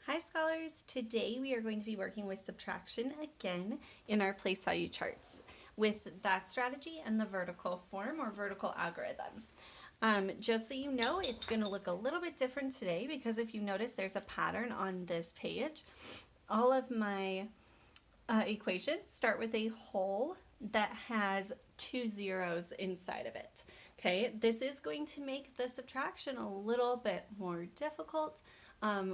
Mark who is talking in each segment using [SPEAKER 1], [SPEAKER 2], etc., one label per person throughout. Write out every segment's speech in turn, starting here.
[SPEAKER 1] Hi scholars! Today we are going to be working with subtraction again in our place value charts with that strategy and the vertical form or vertical algorithm. Just so you know, it's going to look a little bit different today because if you notice there's a pattern on this page. All of my equations start with a whole that has two zeros inside of it. Okay, this is going to make the subtraction a little bit more difficult,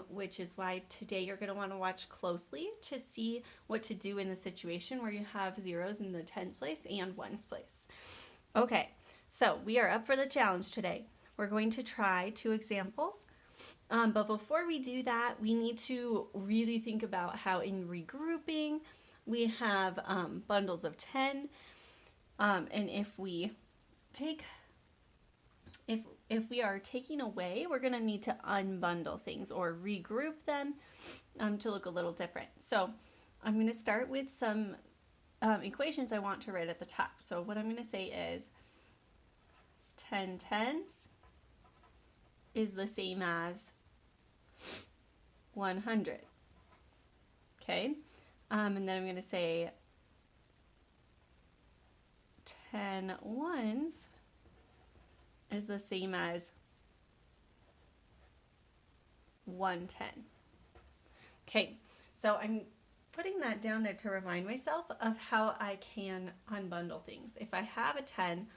[SPEAKER 1] which is why today you're going to want to watch closely to see what to do in the situation where you have zeros in the tens place and ones place. Okay, so we are up for the challenge today. We're going to try two examples. But before we do that, we need to really think about how in regrouping we have bundles of 10. And if we take if we are taking away, we're going to need to unbundle things or regroup them to look a little different. So I'm going to start with some equations I want to write at the top. So what I'm going to say is 10 tens is the same as 100. Okay, and then I'm going to say 10 ones is the same as 110. Okay, so I'm putting that down there to remind myself of how I can unbundle things. If I have a 10,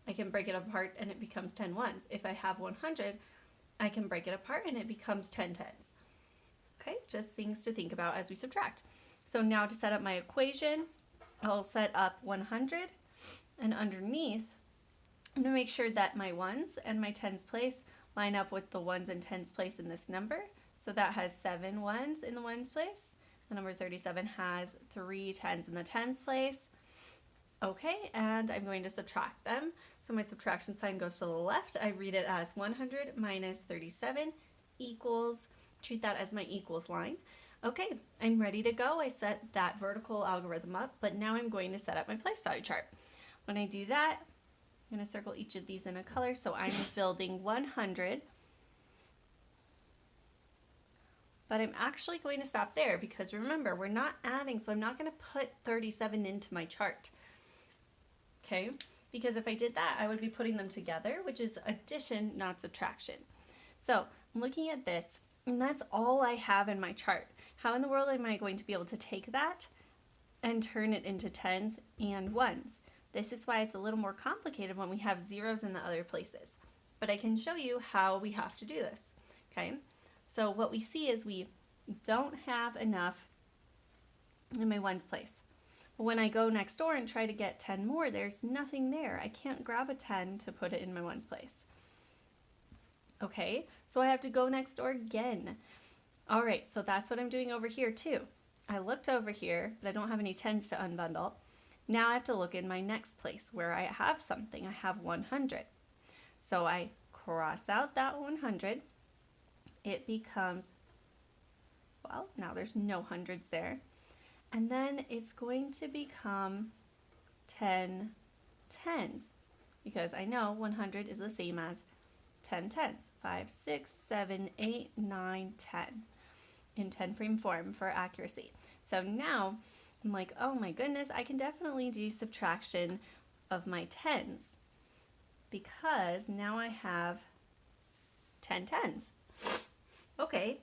[SPEAKER 1] I can break it apart and it becomes 10 ones. If I have 100, I can break it apart and it becomes 10 tens. Okay, just things to think about as we subtract. So now to set up my equation, I'll set up 100, and underneath I'm going to make sure that my ones and my tens place line up with the ones and tens place in this number. So that has 7 ones in the ones place. The number 37 has 3 tens in the tens place. Okay, and I'm going to subtract them. So my subtraction sign goes to the left. I read it as 100 minus 37 equals, treat that as my equals line. Okay, I'm ready to go. I set that vertical algorithm up, but now I'm going to set up my place value chart. When I do that, I'm going to circle each of these in a color. So I'm building 100, but I'm actually going to stop there because remember, we're not adding, so I'm not going to put 37 into my chart. Okay, because if I did that, I would be putting them together, which is addition, not subtraction. So I'm looking at this, and that's all I have in my chart. How in the world am I going to be able to take that and turn it into tens and ones? This is why it's a little more complicated when we have zeros in the other places. But I can show you how we have to do this. Okay, so what we see is we don't have enough in my ones place. When I go next door and try to get 10 more, there's nothing there. I can't grab a 10 to put it in my ones place. Okay, so I have to go next door again. All right, so that's what I'm doing over here too. I looked over here, but I don't have any 10s to unbundle. Now I have to look in my next place where I have something. I have 100. So I cross out that 100. It becomes, well, now there's no hundreds there. And then it's going to become 10 tens because I know 100 is the same as 10 tens. 5, 6, 7, 8, 9, 10 in 10 frame form for accuracy. So now I'm like, oh my goodness, I can definitely do subtraction of my tens because now I have 10 tens. Okay,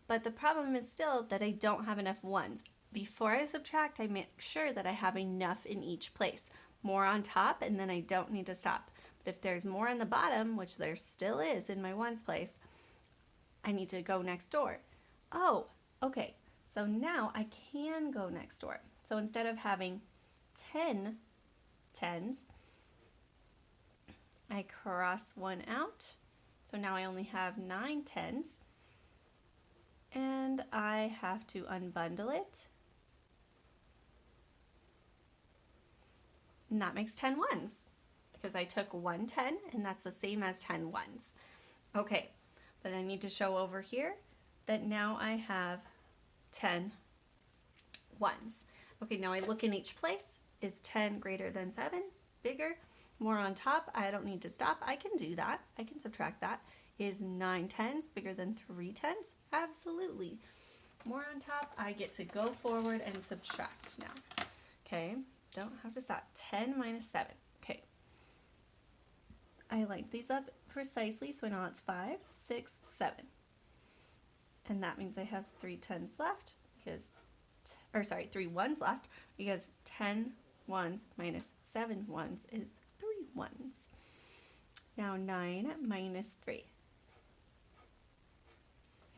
[SPEAKER 1] but the problem is still that I don't have enough ones. Before I subtract, I make sure that I have enough in each place. More on top, and then I don't need to stop. But if there's more on the bottom, which there still is in my ones place, I need to go next door. Oh, okay. So now I can go next door. So instead of having 10 tens, I cross one out. So now I only have 9 tens. And I have to unbundle it. And that makes 10 ones because I took 1 10 and that's the same as 10 ones. Okay, but I need to show over here that now I have 10 ones. Okay, now I look in each place. Is 10 greater than 7? Bigger? More on top? I don't need to stop. I can do that. I can subtract that. Is 9 tens bigger than 3 tens? Absolutely. More on top, I get to go forward and subtract now. Okay, don't have to stop. 10 minus 7. Okay. I lined these up precisely, so I know it's 5, 6, 7. And that means I have 3 tens left, because, or sorry, 3 ones left, because 10 ones minus 7 ones is 3 ones. Now 9 minus 3.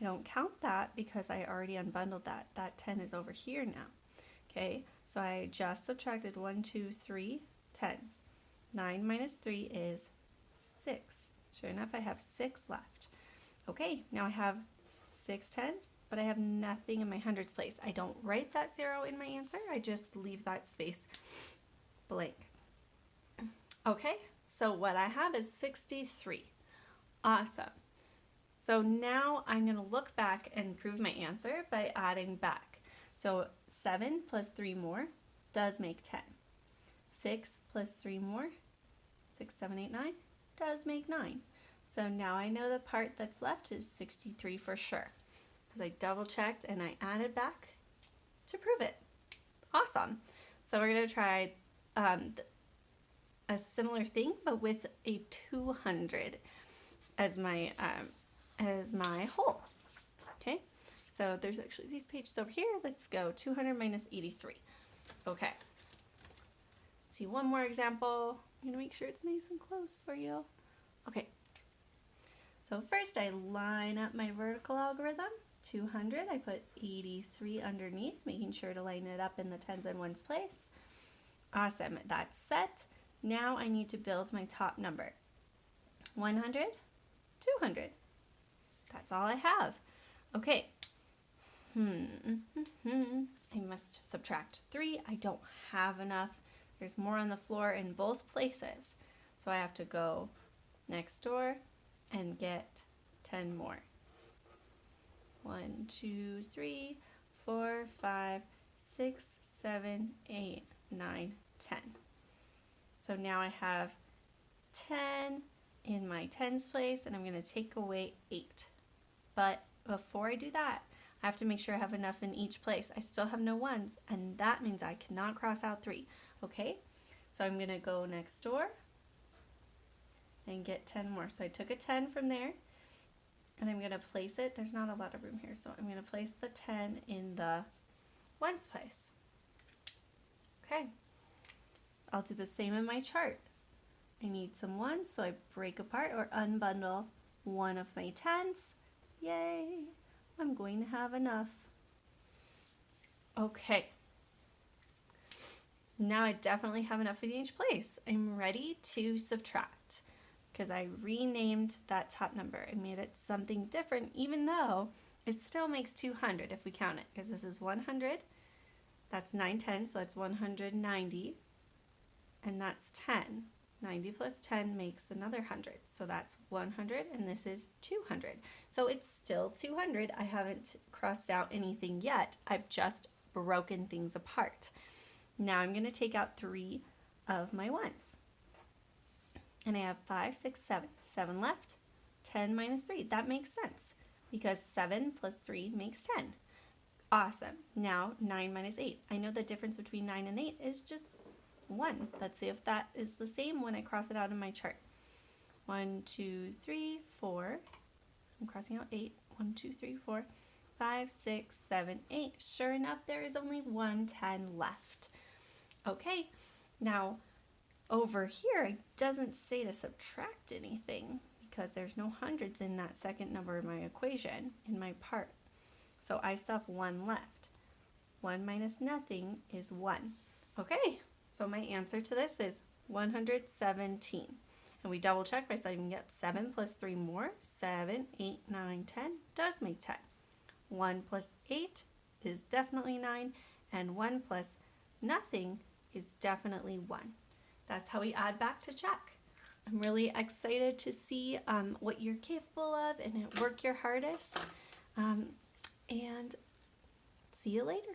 [SPEAKER 1] I don't count that because I already unbundled that. That 10 is over here now. Okay, so I just subtracted 1, 2, 3 tens. 9 minus 3 is 6. Sure enough, I have 6 left. Okay, now I have 6 tens, but I have nothing in my hundreds place. I don't write that 0 in my answer. I just leave that space blank. Okay, so what I have is 63. Awesome. So now I'm going to look back and prove my answer by adding back. So 7 plus 3 more does make 10. 6 plus 3 more, 6, 7, 8, 9, does make 9. So now I know the part that's left is 63 for sure, because I double checked and I added back to prove it. Awesome. So we're going to try a similar thing, but with a 200 as my whole. Okay, so there's actually these pages over here. Let's go 200 minus 83. Okay, see one more example. I'm gonna make sure it's nice and close for you. Okay, so first I line up my vertical algorithm. 200, I put 83 underneath, making sure to line it up in the tens and ones place. Awesome, that's set. Now I need to build my top number. 100, 200. That's all I have. Okay. I must subtract 3. I don't have enough. There's more on the floor in both places. So I have to go next door and get 10 more. 1, 2, 3, 4, 5, 6, 7, 8, 9, 10. So now I have 10 in my tens place, and I'm going to take away 8. But before I do that, I have to make sure I have enough in each place. I still have no ones, and that means I cannot cross out 3. Okay, so I'm going to go next door and get 10 more. So I took a 10 from there, and I'm going to place it. There's not a lot of room here, so I'm going to place the 10 in the ones place. Okay, I'll do the same in my chart. I need some ones, so I break apart or unbundle one of my tens. Yay, I'm going to have enough. Okay, now I definitely have enough in each place. I'm ready to subtract because I renamed that top number. I made it something different, even though it still makes 200 if we count it, because this is 100, that's 9 tenths, so that's 190, and that's 10. 90 plus 10 makes another 100, so that's 100, and this is 200. So it's still 200. I haven't crossed out anything yet. I've just broken things apart. Now I'm going to take out 3 of my ones. And I have 5, 6, 7. 7 left. 10 minus 3. That makes sense because 7 plus 3 makes 10. Awesome. Now 9 minus 8. I know the difference between 9 and 8 is just 1. Let's see if that is the same when I cross it out in my chart. 1, 2, 3, 4. I'm crossing out 8. 1, 2, 3, 4, 5, 6, 7, 8. Sure enough, there is only 1 10 left. Okay, now over here it doesn't say to subtract anything because there's no hundreds in that second number in my equation in my part. So I still have 1 left. 1 minus nothing is 1. Okay, so my answer to this is 117. And we double check by saying yep, 7 plus 3 more, 7, 8, 9, 10 does make 10. 1 plus 8 is definitely 9, and 1 plus nothing is definitely 1. That's how we add back to check. I'm really excited to see what you're capable of and work your hardest. And see you later.